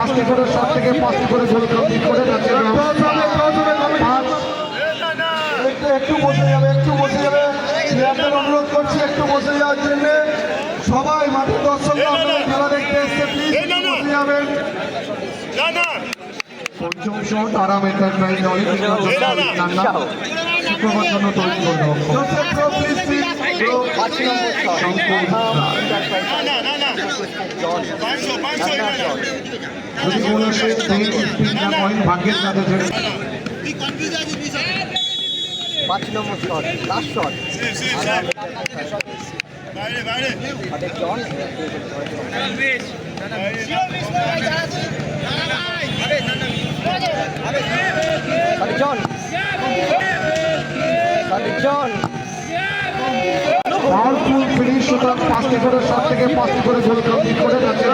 পাঁচটি করে 7 থেকে 5টি করে গোল কমপ্লিট করে যাচ্ছে। একটু বসে যাবে, একটু বসে যাবে। প্লেয়ারদের অনুরোধ করছি একটু বসে যাওয়ার জন্য। সবাই মাঠের দর্শকরা আপনারা খেলা দেখতে এসছে, প্লিজ বসে যাবেন। পঞ্চম শট আরাম এন্টারপ্রাইজ দলের শুক্রবার জন্য তৈরি করবে। যদি গোল আসে পয়েন্ট ভাগ্যের কাছে। 5 নম্বর শট, লাস্ট শট। জন পাওয়ারফুল ফিনিশ, সুতরাং 5টি করে 7 থেকে 5টি করে গোল কমপ্লিট করে যাচ্ছে।